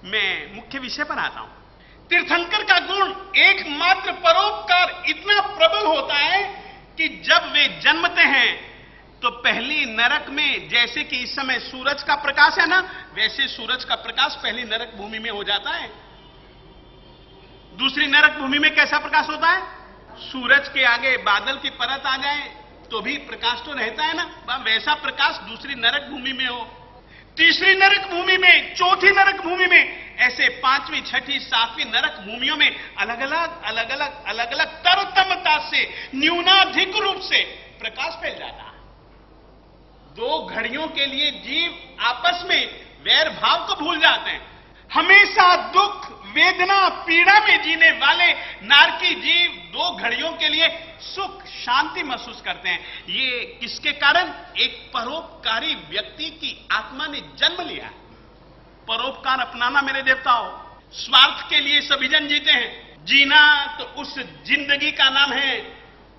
मैं मुख्य विषय पर आता हूं। तीर्थंकर का गुण एकमात्र परोपकार इतना प्रबल होता है कि जब वे जन्मते हैं तो पहली नरक में, जैसे कि इस समय सूरज का प्रकाश है ना, वैसे सूरज का प्रकाश पहली नरक भूमि में हो जाता है। दूसरी नरक भूमि में कैसा प्रकाश होता है? सूरज के आगे बादल की परत आ जाए तो भी प्रकाश तो रहता है ना, वैसा प्रकाश दूसरी नरक भूमि में हो। तीसरी नरक भूमि में, चौथी नरक भूमि में, ऐसे पांचवी, छठी, सातवीं नरक भूमियों में अलग अलग तरतमता से, न्यूनाधिक रूप से प्रकाश फैल जाता है। दो घड़ियों के लिए जीव आपस में वैर भाव को भूल जाते हैं। हमेशा दुख, वेदना, पीड़ा में जीने वाले नारकी जीव दो घड़ियों के लिए सुख, शांति महसूस करते हैं। ये किसके कारण? एक परोपकारी व्यक्ति की आत्मा ने जन्म लिया है। परोपकार अपनाना मेरे देवताओं, स्वार्थ के लिए सभी जन जीते हैं। जीना तो उस जिंदगी का नाम है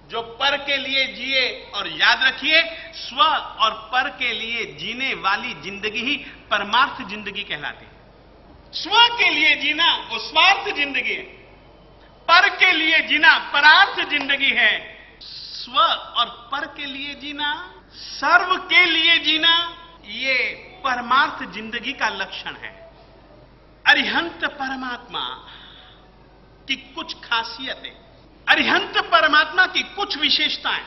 जो पर के लिए जिए, और याद रखिए, स्व और पर के लिए जीने वाली जिंदगी ही परमार्थ जिंदगी कहलाती है। स्व के लिए जीना वो स्वार्थ जिंदगी है, पर के लिए जीना परार्थ जिंदगी है। स्व और पर के लिए जीना, सर्व के लिए जीना, ये परमार्थ जिंदगी का लक्षण है। अरिहंत परमात्मा की कुछ खासियतें, अरिहंत परमात्मा की कुछ विशेषताएं।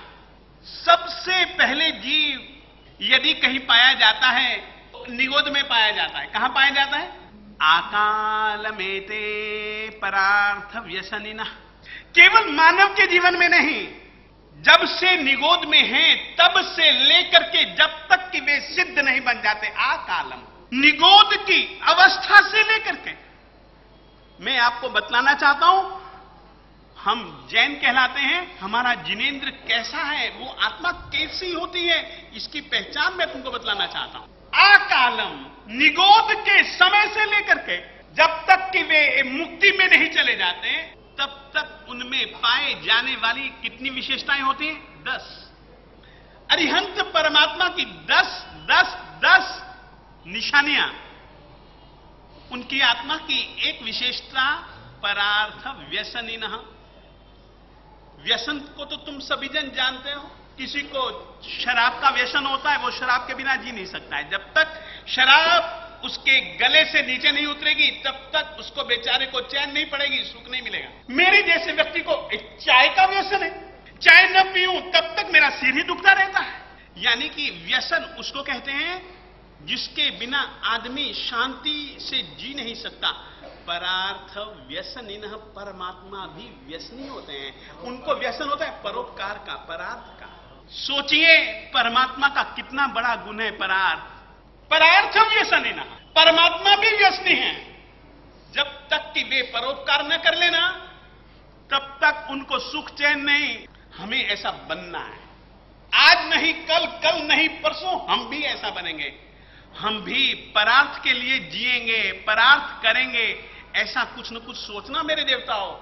सबसे पहले जीव यदि कहीं पाया जाता है तो निगोद में पाया जाता है। कहां पाया जाता है? आकाल में ते परार्थ व्यसनिना। केवल मानव के जीवन में नहीं, जब से निगोद में हैं तब से लेकर के जब तक कि वे सिद्ध नहीं बन जाते, आकालम, निगोद की अवस्था से लेकर के। मैं आपको बतलाना चाहता हूं, हम जैन कहलाते हैं, हमारा जिनेंद्र कैसा है, वो आत्मा कैसी होती है, इसकी पहचान मैं तुमको बतलाना चाहता हूं। आकालम, निगोद के समय से लेकर के जब तक कि वे मुक्ति में नहीं चले जाते, तब तक उनमें पाए जाने वाली कितनी विशेषताएं होती हैं? 10। अरिहंत परमात्मा की 10 निशानियां। उनकी आत्मा की एक विशेषता, परार्थ व्यसनिनः। व्यसन को तो तुम सभी जन जानते हो। किसी को शराब का व्यसन होता है, वो शराब के बिना जी नहीं सकता है। जब तक शराब उसके गले से नीचे नहीं उतरेगी तब तक उसको बेचारे को चैन नहीं पड़ेगी, सुख नहीं मिलेगा। मेरे जैसे व्यक्ति को चाय का व्यसन है, चाय न पीऊं तब तक मेरा सिर ही दुखता रहता है। यानी कि व्यसन उसको कहते हैं जिसके बिना आदमी शांति से जी नहीं सकता। परार्थ व्यसनिनः, परमात्मा भी व्यसनी होते हैं। उनको व्यसन होता है परोपकार का, परार्थ का। सोचिए परमात्मा का कितना बड़ा गुण है परार्थ। परार्थ व्यसनिनः, परमात्मा भी व्यसनी है। जब तक कि वे परोपकार न कर लेना तब तक उनको सुख चैन नहीं। हमें ऐसा बनना है, आज नहीं कल, कल नहीं परसों हम भी ऐसा बनेंगे। हम भी परार्थ के लिए जिएंगे, परार्थ करेंगे, ऐसा कुछ न कुछ सोचना मेरे देवताओं।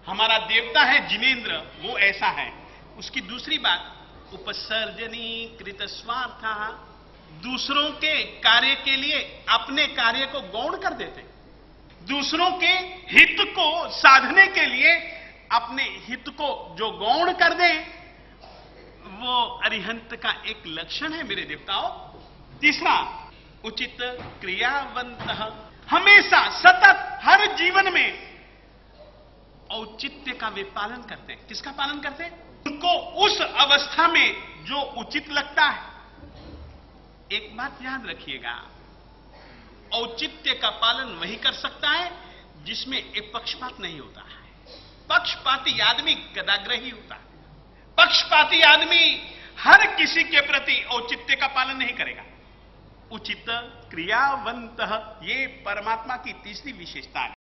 हमारा देवता है जिनेंद्र, वो ऐसा है। उसकी दूसरी बात, उपसर्जनी कृत स्वार्थ, दूसरों के कार्य के लिए अपने कार्य को गौण कर देते। दूसरों के हित को साधने के लिए अपने हित को जो गौण कर दें, वो अरिहंत का एक लक्षण है मेरे देवताओं। तीसरा, उचित क्रियावंतः, हमेशा सतत हर जीवन में औचित्य का वे पालन करते हैं। किसका पालन करते हैं? उनको उस अवस्था में जो उचित लगता है। एक बात याद रखिएगा, औचित्य का पालन वही कर सकता है जिसमें एक पक्षपात नहीं होता है। पक्षपाती आदमी गदाग्रही होता है। पक्षपाती आदमी हर किसी के प्रति औचित्य का पालन नहीं करेगा। उचित क्रियावंतः, ये परमात्मा की तीसरी विशेषता है।